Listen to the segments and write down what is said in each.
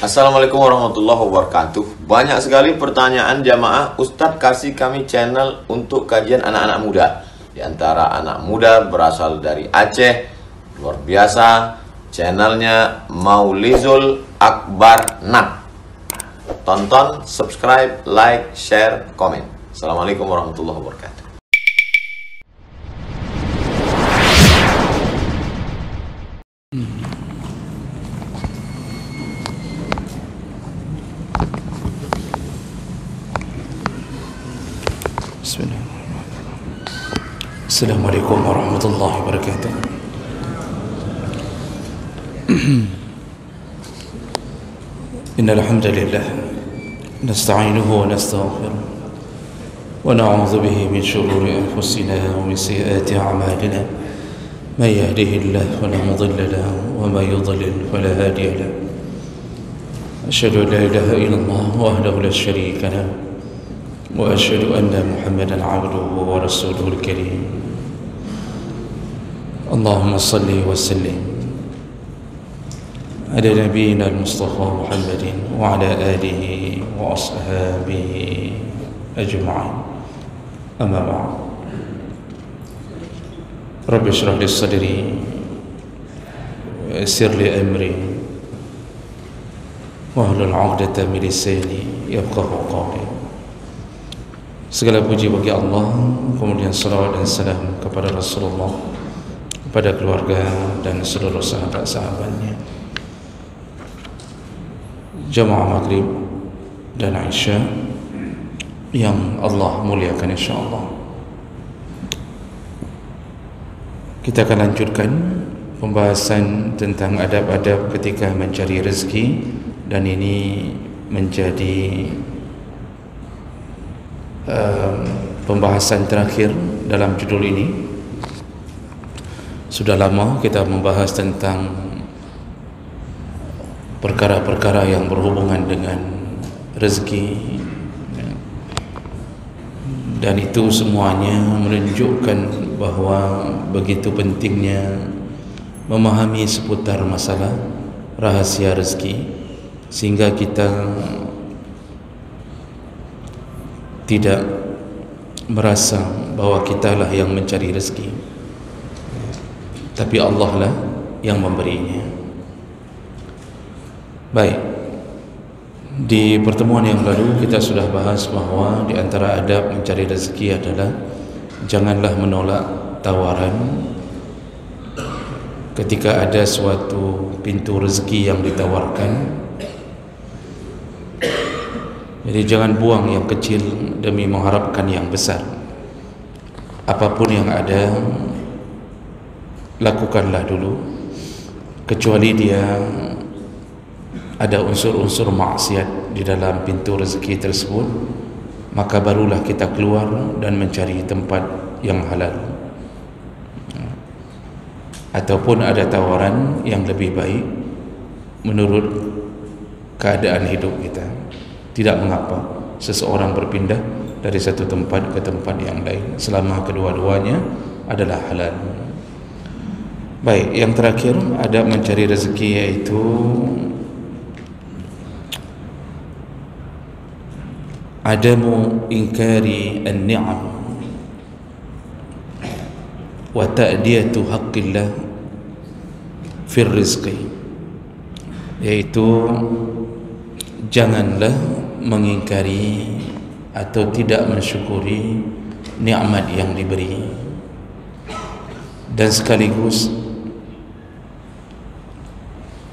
Assalamualaikum warahmatullahi wabarakatuh. Banyak sekali pertanyaan jamaah, Ustadz kasih kami channel untuk kajian anak-anak muda. Di antara anak muda berasal dari Aceh, luar biasa, channelnya Maulizul Akbar Nak. Tonton, subscribe, like, share, komen. Assalamualaikum warahmatullahi wabarakatuh. Assalamualaikum warahmatullahi wabarakatuh. Innal hamdalillah nasta'inuhu wa nastaghfiruh wa na'udzu bihi min shururi anfusina wa min sayyiati a'malina may yahdihillahu fala mudilla lahu wa may yudlil fala hadiya lahu. Asyhadu an la ilaha illallah wahdahu la syarika lahu wa asyhadu anna Muhammadan 'abduhu wa rasuluhul karim. Allahumma salli wa sallim ala nabiyyina al-Mustafa Muhammadin wa ala alihi wa ashabihi ajma'in. Amma ba'd. Rabbi shrah li sadri wa yassir li amri wahlul 'uqdatam min lisani yafqahu qawli. Segala puji bagi Allah, kemudian salawat dan salam kepada Rasulullah, kepada keluarga dan seluruh sahabat-sahabatnya. Jamaah Maghrib dan Isya yang Allah muliakan insyaAllah, kita akan lanjutkan pembahasan tentang adab-adab ketika mencari rezeki, dan ini menjadi pembahasan terakhir dalam judul ini. Sudah lama kita membahas tentang perkara-perkara yang berhubungan dengan rezeki, dan itu semuanya menunjukkan bahawa begitu pentingnya memahami seputar masalah rahasia rezeki, sehingga kita tidak merasa bahawa kitalah yang mencari rezeki, tapi Allah lah yang memberinya. Baik, di pertemuan yang lalu kita sudah bahas bahawa di antara adab mencari rezeki adalah janganlah menolak tawaran ketika ada suatu pintu rezeki yang ditawarkan. Jadi jangan buang yang kecil demi mengharapkan yang besar. Apapun yang ada, lakukanlah dulu, kecuali dia ada unsur-unsur maksiat di dalam pintu rezeki tersebut, maka barulah kita keluar dan mencari tempat yang halal. Ataupun ada tawaran yang lebih baik menurut keadaan hidup kita. Tidak mengapa seseorang berpindah dari satu tempat ke tempat yang lain selama kedua-duanya adalah halal. Baik, yang terakhir adab mencari rezeki yaitu adamu inkari an-ni'am wa ta'diyatu haqqillah fir rizqi, yaitu janganlah mengingkari atau tidak mensyukuri nikmat yang diberi, dan sekaligus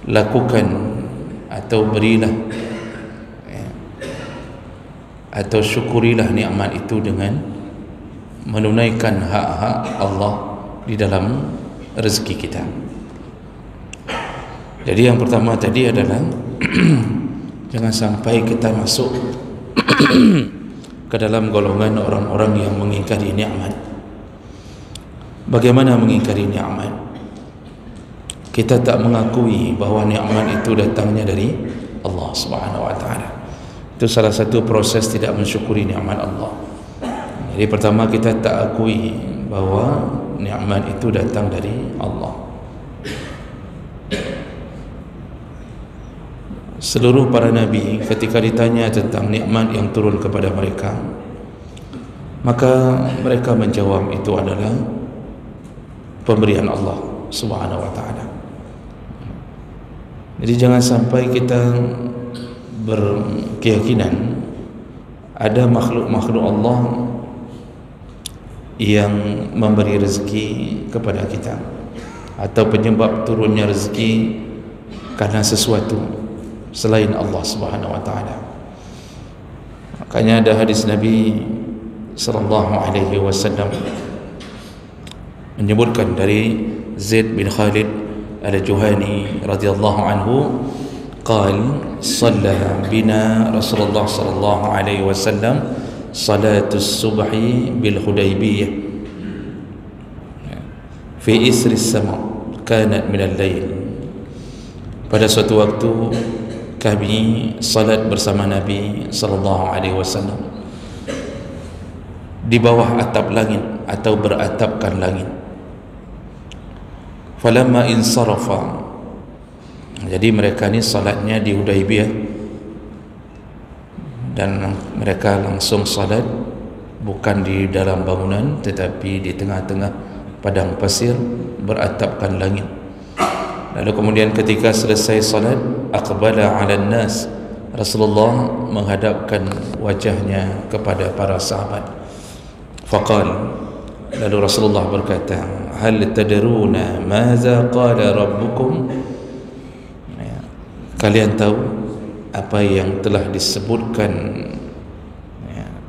lakukan atau berilah atau syukurilah nikmat itu dengan menunaikan hak-hak Allah di dalam rezeki kita. Jadi yang pertama tadi adalah jangan sampai kita masuk ke dalam golongan orang-orang yang mengingkari nikmat. Bagaimana mengingkari nikmat? Kita tak mengakui bahawa nikmat itu datangnya dari Allah Subhanahu wa taala. Itu salah satu proses tidak mensyukuri nikmat Allah. Jadi pertama kita tak akui bahawa nikmat itu datang dari Allah. seluruh para nabi ketika ditanya tentang nikmat yang turun kepada mereka, maka mereka menjawab itu adalah pemberian Allah Subhanahu wa taala. Jadi jangan sampai kita berkeyakinan ada makhluk-makhluk Allah yang memberi rezeki kepada kita, atau penyebab turunnya rezeki karena sesuatu selain Allah Subhanahu wa taala. Makanya ada hadis Nabi sallallahu alaihi wasallam menyebutkan dari Zaid bin Khalid al-Juhani radhiyallahu anhu, قال صلى بنا رسول الله صلى الله عليه وسلم صلاة الصبح بالحديبية في إسر السماء كانت من الليل. Pada suatu waktu kami salat bersama Nabi sallallahu alaihi wasallam di bawah atap langit atau beratapkan langit. Falamma insarafa, jadi mereka ni salatnya di Hudaibiyah dan mereka langsung salat bukan di dalam bangunan tetapi di tengah-tengah padang pasir beratapkan langit. Lalu kemudian ketika selesai salat, aqbala 'ala an-nas, Rasulullah menghadapkan wajahnya kepada para sahabat. Faqal, lalu Rasulullah berkata, hal tadruna maza qala rabbukum, kalian tahu apa yang telah disebutkan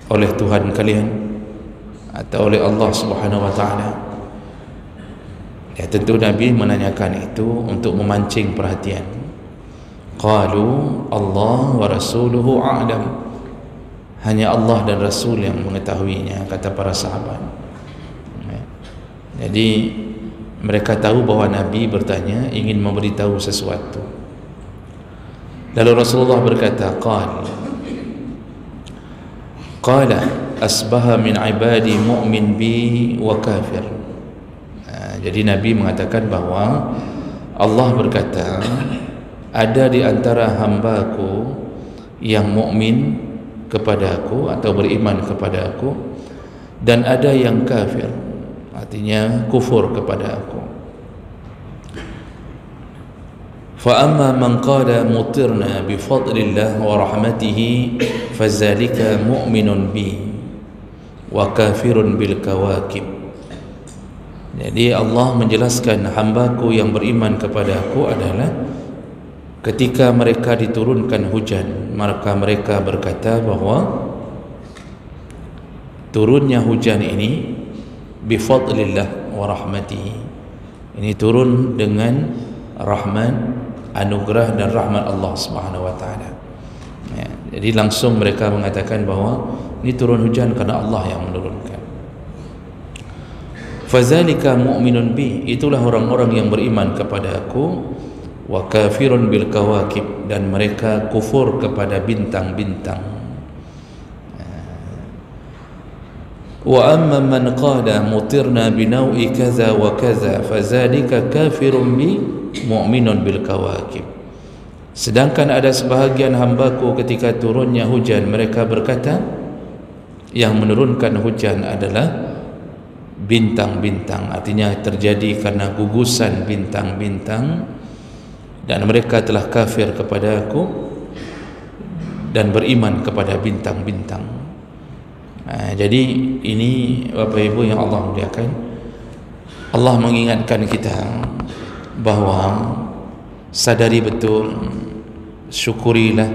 oleh Tuhan kalian atau oleh Allah Subhanahu wa taala? Ya, tentu Nabi menanyakan itu untuk memancing perhatian. Qalu Allah wa rasuluhu a'lam, hanya Allah dan Rasul yang mengetahuinya, kata para sahabat. Jadi mereka tahu bahwa Nabi bertanya, ingin memberitahu sesuatu. Lalu Rasulullah berkata, qala asbaha min ibadi mu'min bi wa kafir. Jadi Nabi mengatakan bahwa Allah berkata, ada di antara hamba-Ku yang mukmin kepada Aku atau beriman kepada Aku, dan ada yang kafir, artinya kufur kepada Aku. Fa amma man qala mutirna bi fadlillah wa rahmatihi fazalika mu'minun bi wa kafirun bil kawakib. Jadi Allah menjelaskan hamba-Ku yang beriman kepada Aku adalah ketika mereka diturunkan hujan, maka mereka berkata bahwa turunnya hujan ini bi fadlillah wa rahmatihi, ini turun dengan rahmat, anugerah dan rahmat Allah Subhanahu wa taala. Ya, jadi langsung mereka mengatakan bahwa ini turun hujan karena Allah yang menurunkan. Fazalika mu'minun bi, itulah orang-orang yang beriman kepada Aku, wa kafirun bil kawakib, dan mereka kufur kepada bintang-bintang. Wa amma man qala mutirna bi naw'i kaza wa kaza fazalika kafirun bi mu'minun bil kawakib. Sedangkan ada sebahagian hamba-Ku ketika turunnya hujan, mereka berkata yang menurunkan hujan adalah bintang-bintang, artinya terjadi karena gugusan bintang-bintang, dan mereka telah kafir kepada Aku dan beriman kepada bintang-bintang. Jadi ini Bapak Ibu yang Allah muliakan, Allah mengingatkan kita bahwa sadari betul, syukurilah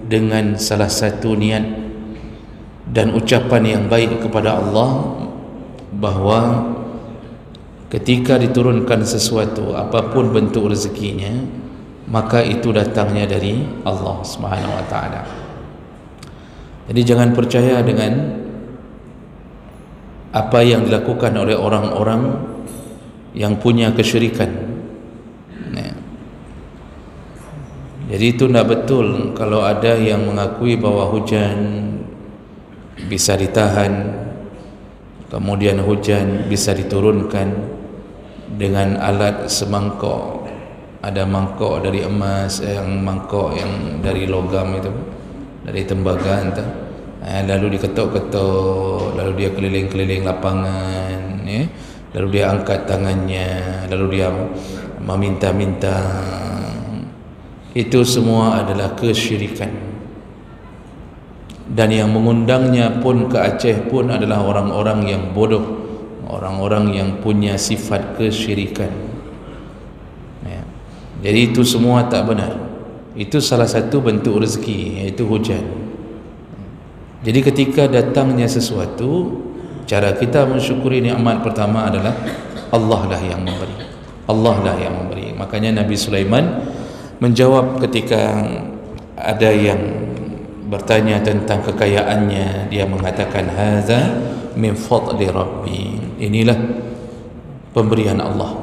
dengan salah satu niat dan ucapan yang baik kepada Allah, bahwa ketika diturunkan sesuatu apapun bentuk rezekinya, maka itu datangnya dari Allah Subhanahu wa taala. Jadi jangan percaya dengan apa yang dilakukan oleh orang-orang yang punya kesyirikan. Jadi itu tidak betul kalau ada yang mengakui bahwa hujan bisa ditahan, kemudian hujan bisa diturunkan dengan alat semangkok ada mangkok dari emas, yang mangkok yang dari logam itu, dari tembaga entah. Lalu diketuk-ketuk, lalu dia keliling-keliling lapangan, ya. Lalu dia angkat tangannya, lalu dia meminta-minta. Itu semua adalah kesyirikan. Dan yang mengundangnya pun ke Aceh pun adalah orang-orang yang bodoh, orang-orang yang punya sifat kesyirikan, ya. Jadi itu semua tak benar. Itu salah satu bentuk rezeki, iaitu hujan. Jadi ketika datangnya sesuatu, cara kita mensyukuri nikmat pertama adalah Allah lah yang memberi. Allah lah yang memberi. Makanya Nabi Sulaiman menjawab ketika ada yang bertanya tentang kekayaannya, dia mengatakan hadza min fadli rabbi. Inilah pemberian Allah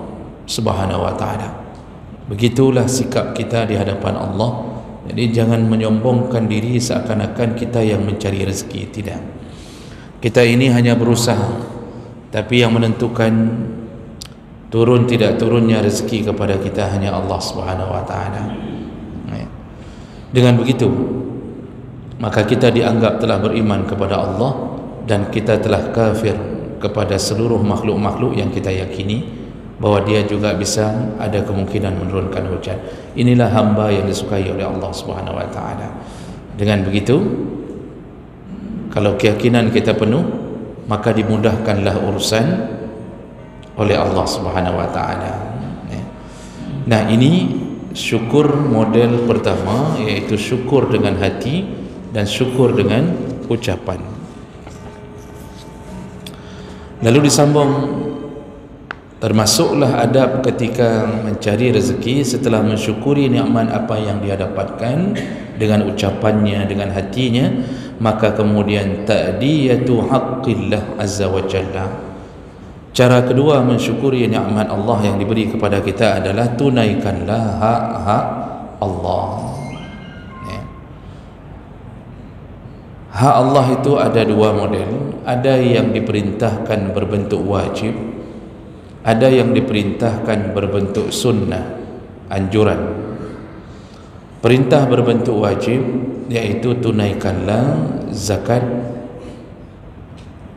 Subhanahu wa taala. Begitulah sikap kita di hadapan Allah. Jadi jangan menyombongkan diri seakan-akan kita yang mencari rezeki. Tidak. Kita ini hanya berusaha, tapi yang menentukan turun tidak turunnya rezeki kepada kita hanya Allah Subhanahu wa taala. Dengan begitu, maka kita dianggap telah beriman kepada Allah dan kita telah kafir kepada seluruh makhluk-makhluk yang kita yakini bahwa dia juga bisa ada kemungkinan menurunkan hujan. Inilah hamba yang disukai oleh Allah Subhanahu wa taala. Dengan begitu, kalau keyakinan kita penuh, maka dimudahkanlah urusan oleh Allah Subhanahu wa taala. Nah, ini syukur model pertama, iaitu syukur dengan hati dan syukur dengan ucapan. Lalu disambung, termasuklah adab ketika mencari rezeki setelah mensyukuri nikmat apa yang dia dapatkan dengan ucapannya, dengan hatinya, maka kemudian ta'diyatu haqqillah azza wa jalla. Cara kedua mensyukuri nikmat Allah yang diberi kepada kita adalah tunaikanlah hak-hak Allah. Hak Allah itu ada dua model. Ada yang diperintahkan berbentuk wajib, ada yang diperintahkan berbentuk sunnah, anjuran. Perintah berbentuk wajib iaitu tunaikanlah zakat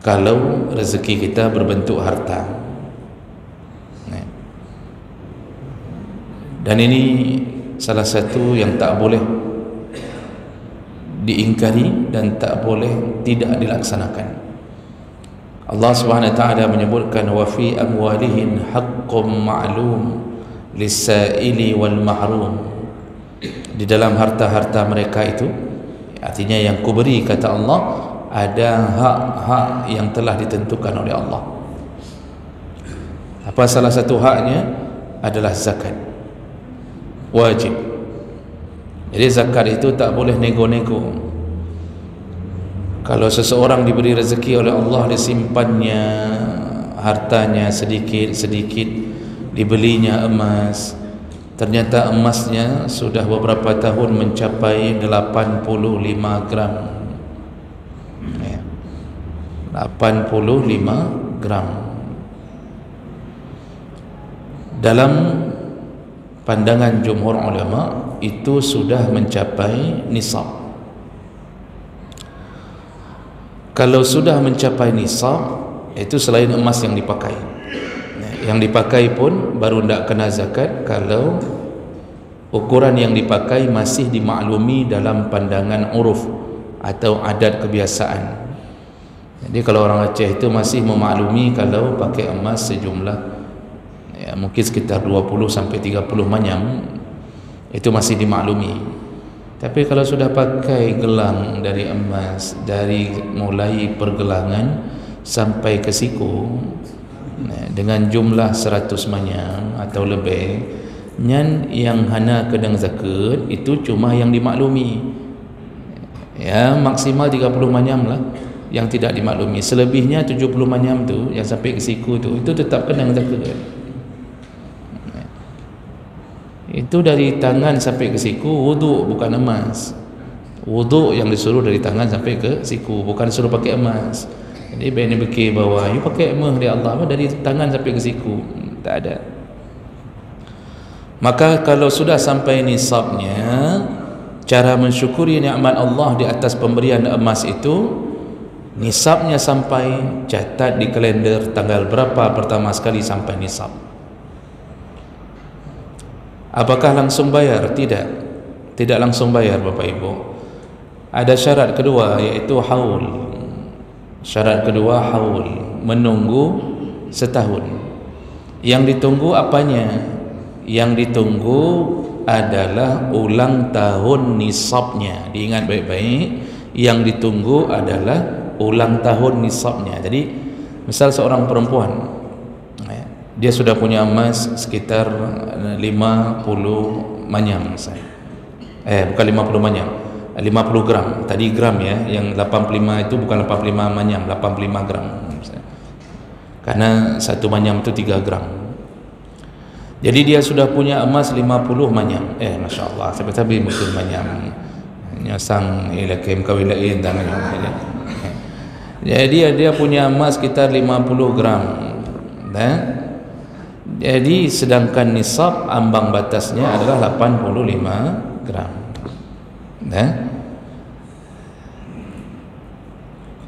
kalau rezeki kita berbentuk harta. Dan ini salah satu yang tak boleh diingkari dan tak boleh tidak dilaksanakan. Allah Subhanahu wa taala menyebutkan wa fi amwalihim haqqum ma'lum lis-sa'ili wal mahrum. Di dalam harta-harta mereka itu, artinya yang kuberi, kata Allah, ada hak-hak yang telah ditentukan oleh Allah. Apa salah satu haknya? Adalah zakat. Wajib. Jadi zakat itu tak boleh nego-nego. Kalau seseorang diberi rezeki oleh Allah, disimpannya hartanya sedikit-sedikit, dibelinya emas, ternyata emasnya sudah beberapa tahun mencapai 85 gram. 85 gram. Dalam pandangan jumhur ulama, itu sudah mencapai nisab. Kalau sudah mencapai nisab, itu selain emas yang dipakai. Yang dipakai pun baru tidak kena zakat kalau ukuran yang dipakai masih dimaklumi dalam pandangan uruf atau adat kebiasaan. Jadi kalau orang Aceh itu masih memaklumi kalau pakai emas sejumlah mungkin sekitar 20 sampai 30 manyam, itu masih dimaklumi. Tapi kalau sudah pakai gelang dari emas, dari mulai pergelangan sampai ke siku dengan jumlah 100 manyam atau lebih, yang hana kedang zakat itu cuma yang dimaklumi. Ya, maksimal 30 manyam lah yang tidak dimaklumi. Selebihnya 70 manyam tu yang sampai ke siku tu, itu tetap kedang zakat. Itu dari tangan sampai ke siku, wuduk bukan emas. Wuduk yang disuruh dari tangan sampai ke siku, bukan disuruh pakai emas. Jadi bani fikir bahawa you pakai emas dari Allah dari tangan sampai ke siku, tak ada. Maka kalau sudah sampai nisabnya, cara mensyukuri nikmat Allah di atas pemberian emas itu, nisabnya sampai, catat di kalender tanggal berapa pertama sekali sampai nisab. Apakah langsung bayar? Tidak langsung bayar Bapak Ibu. Ada syarat kedua, yaitu haul. Syarat kedua haul, menunggu setahun. Yang ditunggu apanya? Yang ditunggu adalah ulang tahun nisabnya. Diingat baik-baik, yang ditunggu adalah ulang tahun nisabnya. Jadi misal seorang perempuan, dia sudah punya emas sekitar 50 manyam misalnya. Bukan 50 manyam, 50 gram. Tadi gram ya, yang 85 itu bukan 85 manyam, 85 gram misalnya. Karena satu manyam itu 3 gram. Jadi dia sudah punya emas 50 manyam. Masya Allah, tapi mungkin manyam nyasang ilakim kawilain dan jadi dia punya emas sekitar 50 gram. Jadi sedangkan nisab ambang batasnya adalah 85 gram.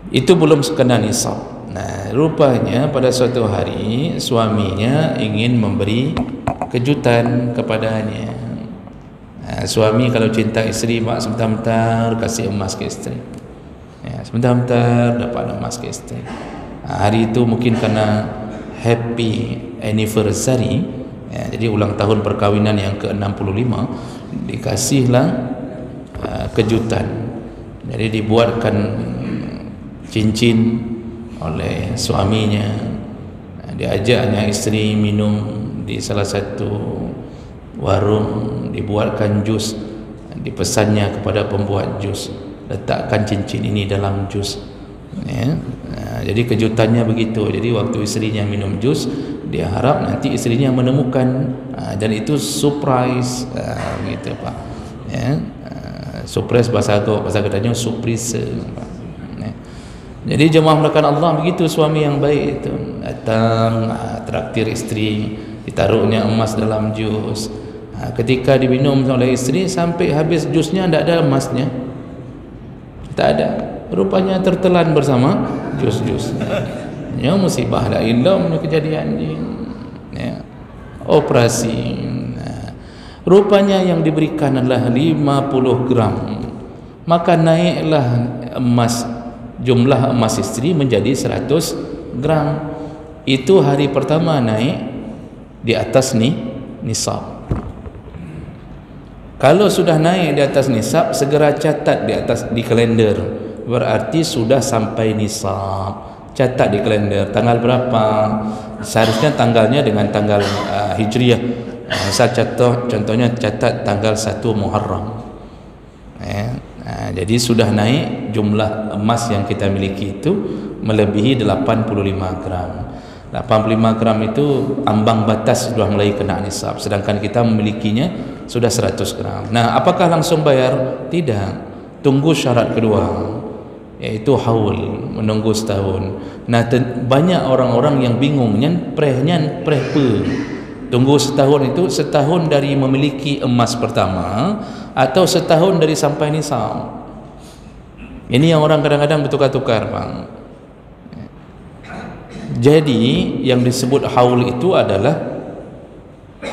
Itu belum kena nisab. Nah, rupanya pada suatu hari suaminya ingin memberi kejutan kepadanya. Nah, suami kalau cinta isteri, mak sebentar-bentar kasih emas ke isteri. Sebentar-bentar dapat emas ke isteri. Nah, hari itu mungkin karena happy anniversary, jadi ulang tahun perkawinan yang ke-65, dikasihlah kejutan. Jadi dibuatkan cincin oleh suaminya, diajaknya isteri minum di salah satu warung, dibuatkan jus, dipesannya kepada pembuat jus, letakkan cincin ini dalam jus. Jadi kejutannya begitu. Jadi waktu istrinya minum jus, dia harap nanti istrinya menemukan, dan itu surprise, gitu Pak. Surprise bahasa katanya surprise. Jadi jemaah melakukan Allah begitu, suami yang baik itu datang, traktir istri, ditaruhnya emas dalam jus. Ketika diminum oleh istri sampai habis jusnya, tidak ada emasnya, tak ada. Rupanya tertelan bersama jus-jus. Ya, musibah la ilah kejadian ini. Operasi. Rupanya yang diberikan adalah 50 gram. Maka naiklah jumlah emas istri menjadi 100 gram. Itu hari pertama naik di atas nisab. Kalau sudah naik di atas nisab, segera catat di kalender. Berarti sudah sampai nisab. Catat di kalender tanggal berapa. Seharusnya tanggalnya dengan tanggal Hijriah. Saya contohnya catat tanggal 1 Muharram. Jadi sudah naik jumlah emas yang kita miliki itu melebihi 85 gram. 85 gram itu ambang batas sudah mulai kena nisab, sedangkan kita memilikinya sudah 100 gram. Nah, apakah langsung bayar? Tidak. Tunggu syarat kedua, yaitu haul, menunggu setahun. Nah, banyak orang-orang yang bingung, preh tunggu setahun itu setahun dari memiliki emas pertama atau setahun dari sampai nisab. Ini yang orang kadang-kadang bertukar-tukar, Bang. Jadi yang disebut haul itu adalah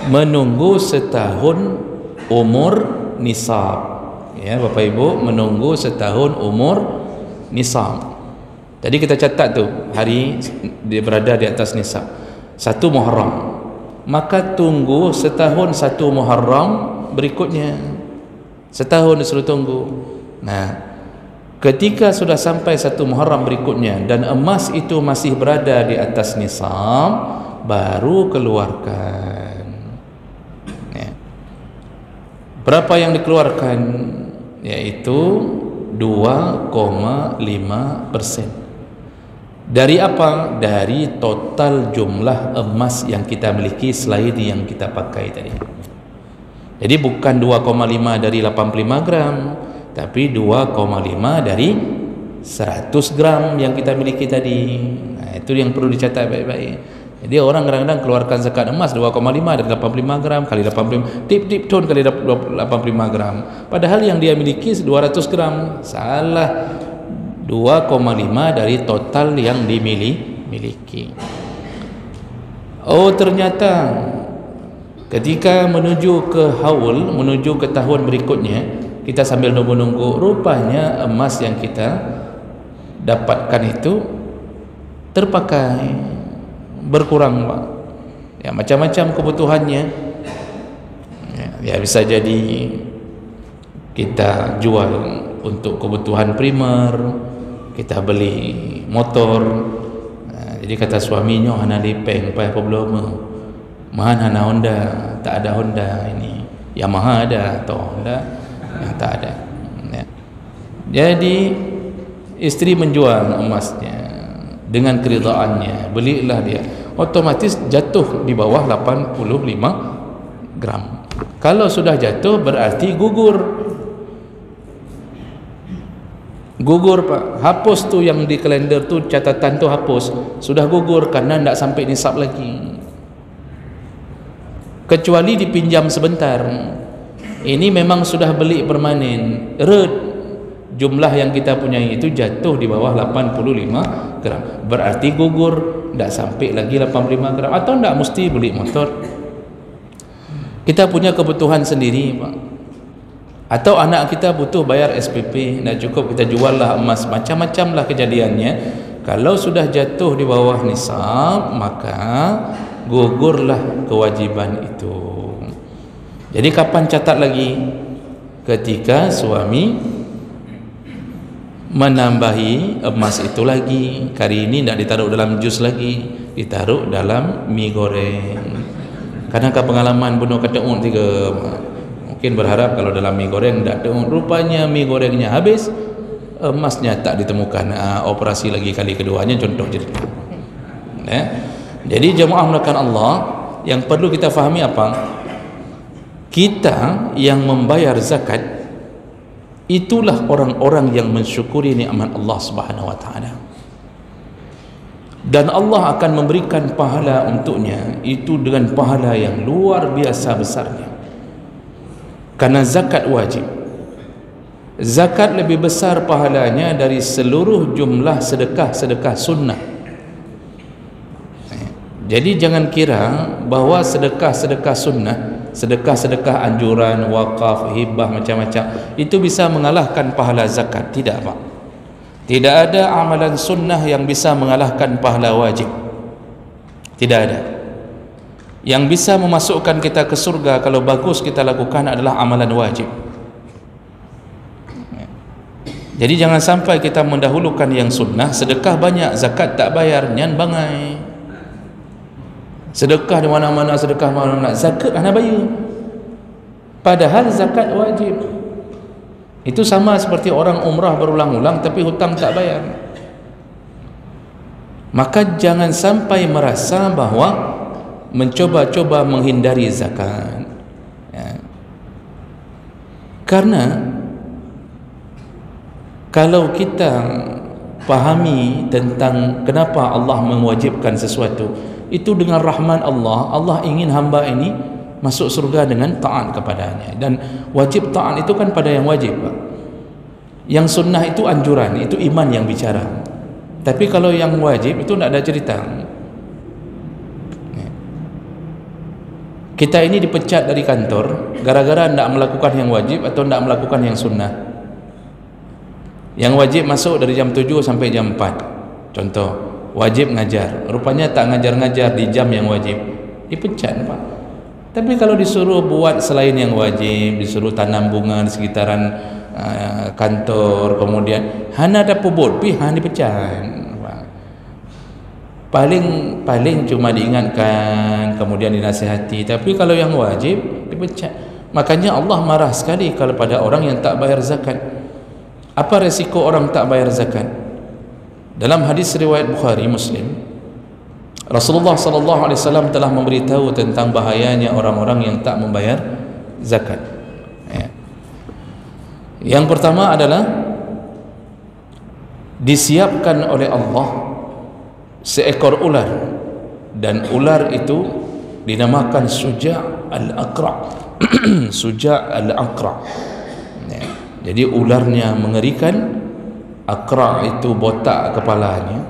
menunggu setahun umur nisab. Ya, Bapak Ibu, menunggu setahun umur nisab. Tadi kita catat tuh hari dia berada di atas nisab 1 Muharram. Maka tunggu setahun 1 Muharram berikutnya. Setahun disuruh tunggu. Nah, ketika sudah sampai 1 Muharram berikutnya dan emas itu masih berada di atas nisab, baru keluarkan. Berapa yang dikeluarkan? Yaitu 2,5%. Dari apa? Dari total jumlah emas yang kita miliki selain yang kita pakai tadi. Jadi bukan 2,5 dari 85 gram, tapi 2,5 dari 100 gram yang kita miliki tadi. Nah, itu yang perlu dicatat baik-baik. Jadi orang kadang-kadang keluarkan zakat emas 2,5 dan 85 gram kali 85 tip ton kali 85 gram, padahal yang dia miliki 200 gram. Salah, 2,5 dari total yang dimiliki. Oh, ternyata ketika menuju ke haul, menuju ke tahun berikutnya, kita sambil nunggu-nunggu, rupanya emas yang kita dapatkan itu terpakai, berkurang, Pak. Ya, macam-macam kebutuhannya. Ya, bisa jadi kita jual untuk kebutuhan primer, kita beli motor. Jadi kata suaminya, hana lipeng apa belum, mahan hana Honda, tak ada Honda ini, Yamaha ada atau Honda tak ada. Ya. Jadi istri menjual emasnya dengan keridaannya, belilah dia, otomatis jatuh di bawah 85 gram. Kalau sudah jatuh berarti gugur, Pak. Hapus tu yang di kalender tu, catatan tu hapus, sudah gugur karena tidak sampai nisab lagi. Kecuali dipinjam sebentar, ini memang sudah beli permanen, jumlah yang kita punya itu jatuh di bawah 85 gram, berarti gugur, tidak sampai lagi 85 gram. Atau tidak mesti beli motor, kita punya kebutuhan sendiri, Pak. Atau anak kita butuh bayar SPP, tidak cukup kita jual lah emas. Macam-macam lah kejadiannya. Kalau sudah jatuh di bawah nisab, maka gugurlah kewajiban itu. Jadi kapan catat lagi? Ketika suami menambahi emas itu lagi. Kali ini tidak ditaruh dalam jus lagi, ditaruh dalam mie goreng. Karena pengalaman bunuh keteun tiga, mungkin berharap kalau dalam mie goreng tidak teun, rupanya mie gorengnya habis, emasnya tak ditemukan. Operasi lagi kali keduanya, contoh jadi. Jadi jemaah melakukan Allah, yang perlu kita fahami apa? Kita yang membayar zakat, itulah orang-orang yang mensyukuri nikmat Allah Subhanahu wa taala. Dan Allah akan memberikan pahala untuknya itu dengan pahala yang luar biasa besarnya. Karena zakat wajib. Zakat lebih besar pahalanya dari seluruh jumlah sedekah-sedekah sunnah. Jadi jangan kira bahawa sedekah-sedekah sunnah, sedekah-sedekah anjuran, wakaf, hibah, macam-macam, itu bisa mengalahkan pahala zakat. Tidak, Pak. Tidak ada amalan sunnah yang bisa mengalahkan pahala wajib. Tidak ada. Yang bisa memasukkan kita ke surga kalau bagus kita lakukan adalah amalan wajib. Jadi jangan sampai kita mendahulukan yang sunnah. Sedekah banyak, zakat tak bayar, nyan bangai. Sedekah di mana-mana, sedekah mana-mana, zakat hana bayar. Padahal zakat wajib. Itu sama seperti orang umrah berulang-ulang tapi hutang tak bayar. Maka jangan sampai merasa bahawa mencoba-coba menghindari zakat, ya. Karena kalau kita pahami tentang kenapa Allah mewajibkan sesuatu, itu dengan rahman Allah. Allah ingin hamba ini masuk surga dengan taat kepadanya. Dan wajib taat itu kan pada yang wajib, Pak. Yang sunnah itu anjuran, itu iman yang bicara. Tapi kalau yang wajib itu tidak ada cerita. Kita ini dipecat dari kantor gara-gara tidak melakukan yang wajib atau tidak melakukan yang sunnah. Yang wajib masuk dari jam 7 sampai jam 4. Contoh, wajib ngajar, rupanya tak ngajar-ngajar di jam yang wajib, dipecat, Pak. Tapi kalau disuruh buat selain yang wajib, disuruh tanam bunga di sekitaran kantor, kemudian hana ada pebut pi hana dipecat. Paling cuma diingatkan, kemudian dinasihati. Tapi kalau yang wajib dipecat. Makanya Allah marah sekali kalau pada orang yang tak bayar zakat. Apa resiko orang tak bayar zakat? Dalam hadis riwayat Bukhari Muslim, Rasulullah SAW telah memberitahu tentang bahayanya orang-orang yang tak membayar zakat. Ya. Yang pertama adalah disiapkan oleh Allah seekor ular dan ular itu dinamakan Suja' al-Aqra'. Suja' al-Aqra'. Jadi ularnya mengerikan. Aqra' itu botak kepalanya.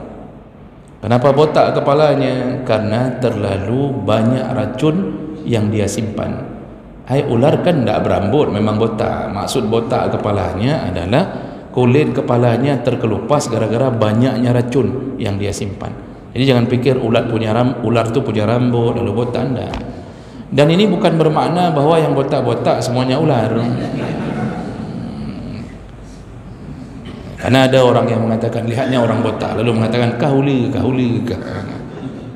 Kenapa botak kepalanya? Karena terlalu banyak racun yang dia simpan. Ular kan tidak berambut, memang botak. Maksud botak kepalanya adalah kulit kepalanya terkelupas gara-gara banyaknya racun yang dia simpan. Jadi jangan pikir ular tu punya rambut lalu botak, enggak. Dan ini bukan bermakna bahwa yang botak-botak semuanya ular. Karena ada orang yang mengatakan lihatnya orang botak lalu mengatakan kahuli.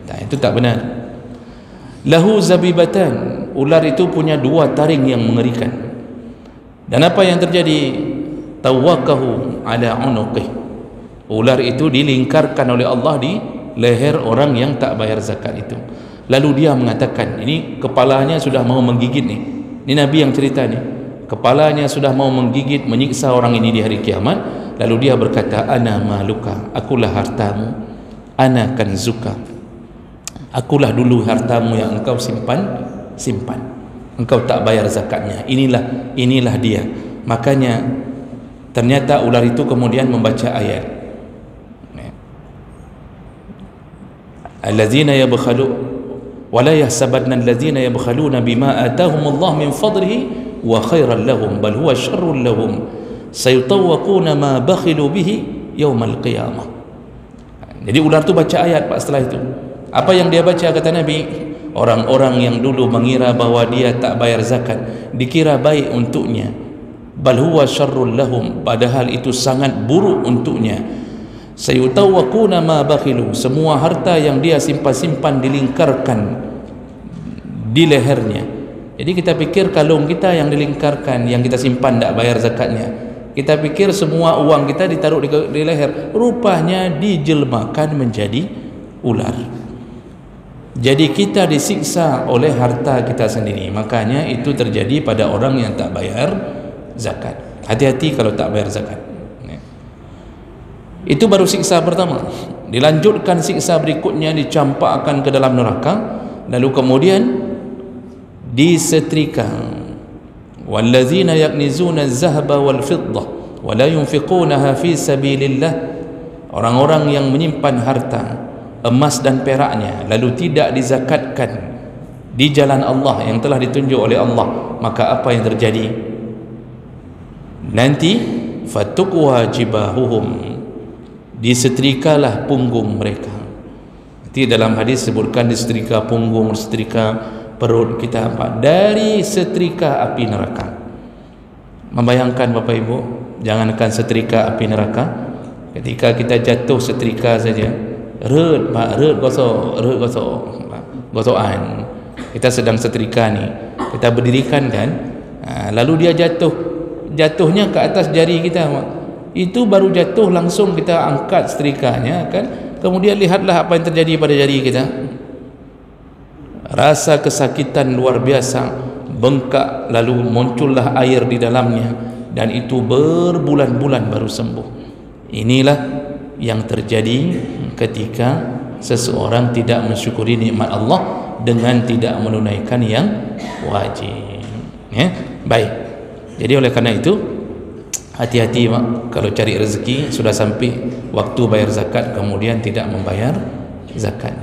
Nah, itu tak benar. Lahu zabibatan, ular itu punya dua taring yang mengerikan. Dan apa yang terjadi? Tawakahu ala unuqih, ular itu dilingkarkan oleh Allah di leher orang yang tak bayar zakat itu. Lalu dia mengatakan, ini kepalanya sudah mau menggigit nih. Ini Nabi yang cerita nih. Kepalanya sudah mau menggigit, menyiksa orang ini di hari kiamat. Lalu dia berkata, ana maluka, akulah hartamu, ana kanzuka, akulah dulu hartamu yang engkau simpan. Engkau tak bayar zakatnya. Inilah dia. Makanya ternyata ular itu kemudian membaca ayat, allazina yabkhalu wa la yahsabanna allazina yabkhaluna bima atahumullah min fadlihi wa khairan lahum bal huwa syarrun lahum sayutawwaquna ma bakhilu bihi yaumal qiyamah. Jadi ular tu baca ayat Pak. Setelah itu apa yang dia baca? Kata Nabi, orang-orang yang dulu mengira bahwa dia tak bayar zakat dikira baik untuknya, bal huwa syarrul lahum, padahal itu sangat buruk untuknya. Sayutawwaquna ma bakhilu, semua harta yang dia simpan-simpan dilingkarkan di lehernya. Jadi kita pikir kalung kita yang dilingkarkan, yang kita simpan tak bayar zakatnya. Kita pikir semua uang kita ditaruh di leher, rupanya dijelmakan menjadi ular. Jadi kita disiksa oleh harta kita sendiri. Makanya itu terjadi pada orang yang tak bayar zakat. Hati-hati kalau tak bayar zakat. Itu baru siksa pertama. Dilanjutkan siksa berikutnya, dicampakkan ke dalam neraka, lalu kemudian disetrika. Wallazina yaknizuna az-zahaba wal fiddah wa la yunfiqunaha fi sabilillah, orang-orang yang menyimpan harta emas dan peraknya lalu tidak dizakatkan di jalan Allah yang telah ditunjuk oleh Allah, maka apa yang terjadi? Nanti fatuqwa jibahuhum, disetrikalah punggung mereka. Nanti dalam hadis sebutkan disetrika punggung, setrika perut kita dari setrika api neraka. Membayangkan Bapak Ibu, jangankan setrika api neraka, ketika kita jatuh setrika saja, gosokan. Kita sedang setrika ni, kita berdirikan kan, lalu dia jatuhnya ke atas jari kita, itu baru jatuh langsung kita angkat setrikanya kan, kemudian lihatlah apa yang terjadi pada jari kita. Rasa kesakitan luar biasa, bengkak, lalu muncullah air di dalamnya, dan itu berbulan-bulan baru sembuh. Inilah yang terjadi ketika seseorang tidak mensyukuri nikmat Allah dengan tidak menunaikan yang wajib. Ya, baik. Jadi oleh karena itu hati-hati Mak, kalau cari rezeki sudah sampai waktu bayar zakat kemudian tidak membayar zakat.